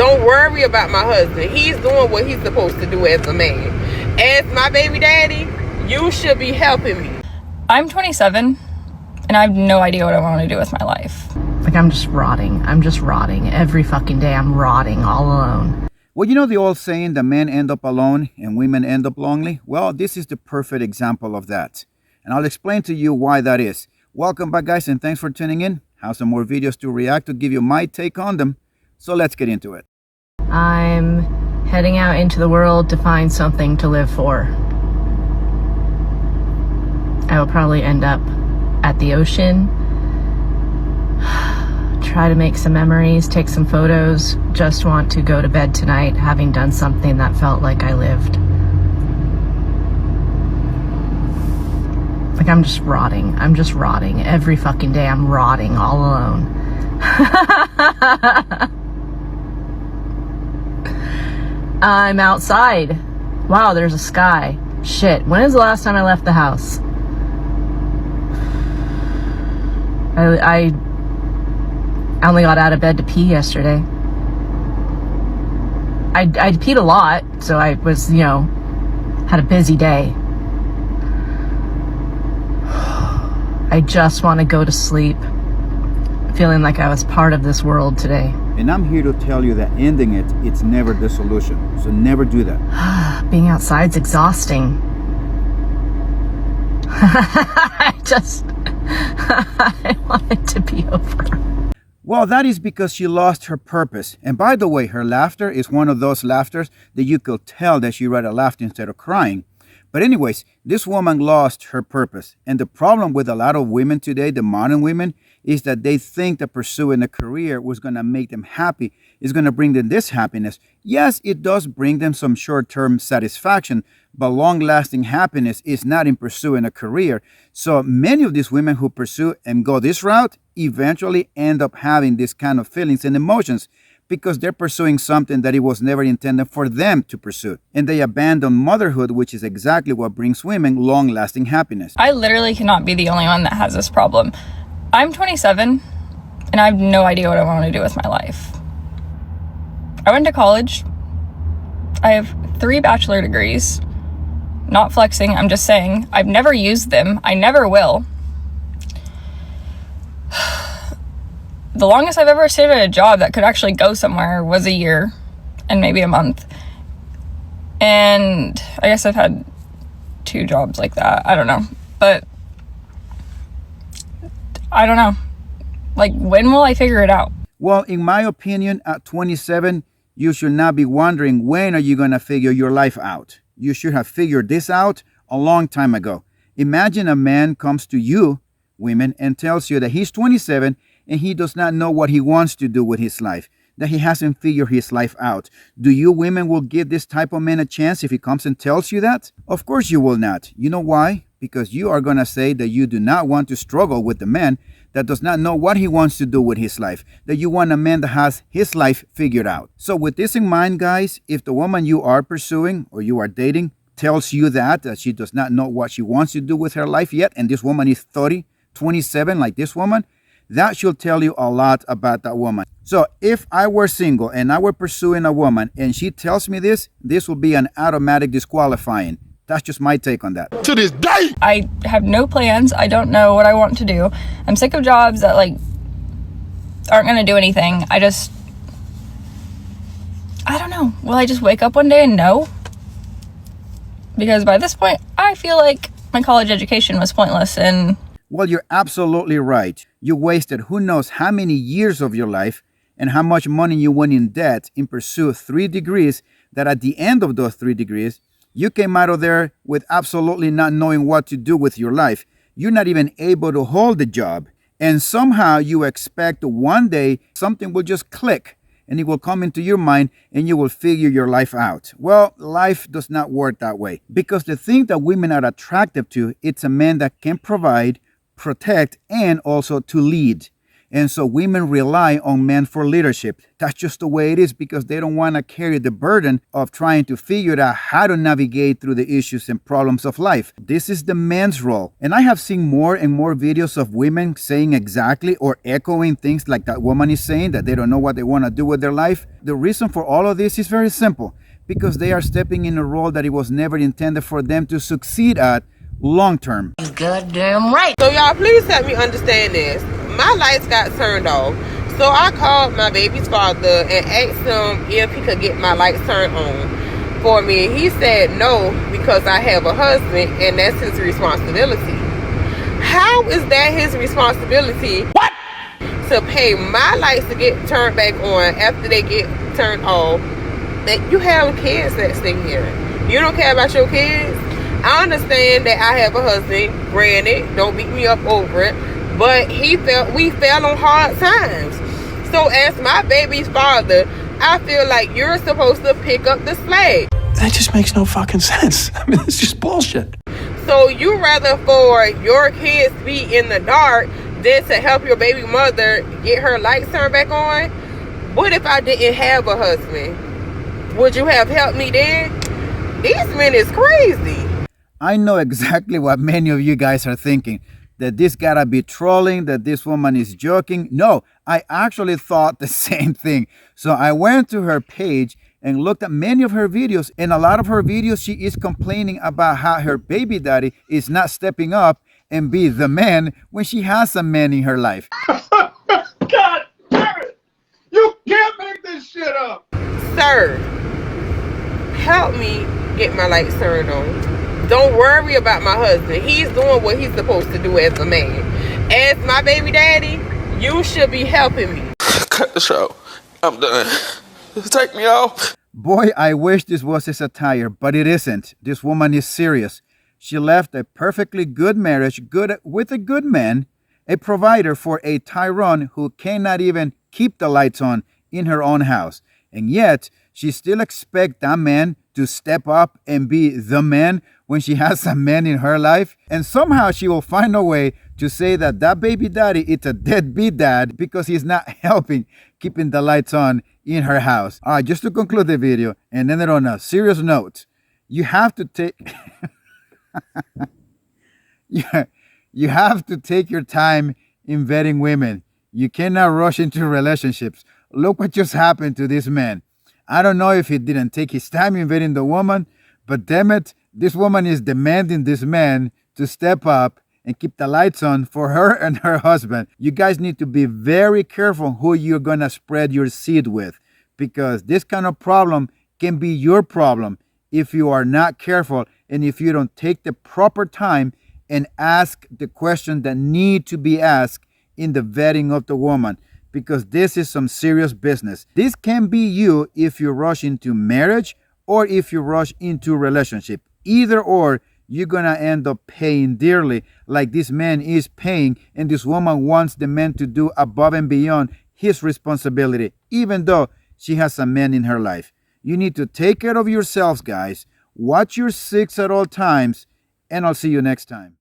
Don't worry about my husband. He's doing what he's supposed to do as a man. As my baby daddy, you should be helping me. I'm 27 and I have no idea what I want to do with my life. Like, I'm just rotting. Every fucking day I'm rotting all alone. Well, you know the old saying that men end up alone and women end up lonely? Well, this is the perfect example of that. And I'll explain to you why that is. Welcome back, guys, and thanks for tuning in. Have some more videos to react to, give you my take on them. So let's get into it. I'm heading out into the world to find something to live for. I will probably end up at the ocean, try to make some memories, take some photos. Just want to go to bed tonight having done something that felt like I lived. Like, I'm just rotting. Every fucking day I'm rotting all alone. I'm outside. Wow, there's a sky. Shit, when is the last time I left the house? I only got out of bed to pee yesterday. I peed a lot, so I was, had a busy day. I just want to go to sleep, feeling like I was part of this world today. And I'm here to tell you that ending it's never the solution. So never do that. Being outside's exhausting. I want it to be over. Well, that is because she lost her purpose. And by the way, her laughter is one of those laughters that you could tell that she rather laughed instead of crying. But anyways, this woman lost her purpose. And the problem with a lot of women today, the modern women, is that they think that pursuing a career was going to make them happy, is going to bring them this happiness. Yes, it does bring them some short-term satisfaction, but long-lasting happiness is not in pursuing a career. So many of these women who pursue and go this route eventually end up having this kind of feelings and emotions, because they're pursuing something that it was never intended for them to pursue. And they abandon motherhood, which is exactly what brings women long-lasting happiness. I literally cannot be the only one that has this problem. I'm 27 and I have no idea what I want to do with my life. I went to college. I have 3 bachelor degrees. Not flexing, I'm just saying. I've never used them. I never will. The longest I've ever stayed at a job that could actually go somewhere was a year and maybe a month. And I guess I've had 2 jobs like that. I don't know. But I don't know. Like, when will I figure it out? Well, in my opinion, at 27, you should not be wondering when are you going to figure your life out. You should have figured this out a long time ago. Imagine a man comes to you, women, and tells you that he's 27 and he does not know what he wants to do with his life, that he hasn't figured his life out. Do you women will give this type of man a chance if he comes and tells you that? Of course you will not. You know why? Because you are going to say that you do not want to struggle with the man that does not know what he wants to do with his life, that you want a man that has his life figured out. So with this in mind, guys, if the woman you are pursuing or you are dating tells you that she does not know what she wants to do with her life yet, and this woman is 30, 27 like this woman, that should tell you a lot about that woman. So if I were single and I were pursuing a woman and she tells me this will be an automatic disqualifying. That's just my take on that. To this day, I have no plans. I don't know what I want to do. I'm sick of jobs that aren't going to do anything. I don't know. Will I just wake up one day and know? Because by this point, I feel like my college education was pointless and... Well, you're absolutely right. You wasted who knows how many years of your life and how much money you went in debt in pursuit of 3 degrees that at the end of those 3 degrees, you came out of there with absolutely not knowing what to do with your life. You're not even able to hold the job. And somehow you expect one day something will just click and it will come into your mind and you will figure your life out. Well, life does not work that way, because the thing that women are attracted to, it's a man that can provide, protect, and also to lead. And so women rely on men for leadership. That's just the way it is because they don't want to carry the burden of trying to figure out how to navigate through the issues and problems of life. This is the man's role. And I have seen more and more videos of women saying exactly or echoing things like that woman is saying, that they don't know what they want to do with their life. The reason for all of this is very simple, because they are stepping in a role that it was never intended for them to succeed at long term. Goddamn right. So y'all, please help me understand this. My lights got turned off. So I called my baby's father and asked him if he could get my lights turned on for me. He said no, because I have a husband and that's his responsibility. How is that his responsibility? What? To pay my lights to get turned back on after they get turned off? That you have kids that stay here. You don't care about your kids? I understand that I have a husband, granted, don't beat me up over it, but we fell on hard times. So as my baby's father, I feel like you're supposed to pick up the slack. That just makes no fucking sense. I mean, it's just bullshit. So you rather for your kids to be in the dark than to help your baby mother get her lights turned back on? What if I didn't have a husband? Would you have helped me then? These men is crazy. I know exactly what many of you guys are thinking, that this gotta be trolling, that this woman is joking. No, I actually thought the same thing. So I went to her page and looked at many of her videos. In a lot of her videos, she is complaining about how her baby daddy is not stepping up and be the man when she has a man in her life. God damn it! You can't make this shit up! Sir, help me get my lights turned on. Don't worry about my husband. He's doing what he's supposed to do as a man. As my baby daddy, you should be helping me. Cut the show. I'm done. Take me off. Boy, I wish this was a satire, but it isn't. This woman is serious. She left a perfectly good marriage with a good man, a provider for a Tyrone who cannot even keep the lights on in her own house. And yet, she still expects that man to step up and be the man when she has a man in her life. And somehow she will find a way to say that that baby daddy is a deadbeat dad because he's not helping keeping the lights on in her house. All right, just to conclude the video and end it on a serious note, you have to take you have to take your time in vetting women. You cannot rush into relationships. Look what just happened to this man. I don't know if he didn't take his time in vetting the woman, but damn it, this woman is demanding this man to step up and keep the lights on for her and her husband. You guys need to be very careful who you're going to spread your seed with, because this kind of problem can be your problem if you are not careful and if you don't take the proper time and ask the questions that need to be asked in the vetting of the woman, because this is some serious business. This can be you if you rush into marriage or if you rush into relationship. Either or, you're gonna end up paying dearly, like this man is paying, and this woman wants the man to do above and beyond his responsibility, even though she has a man in her life. You need to take care of yourselves, guys. Watch your six at all times, and I'll see you next time.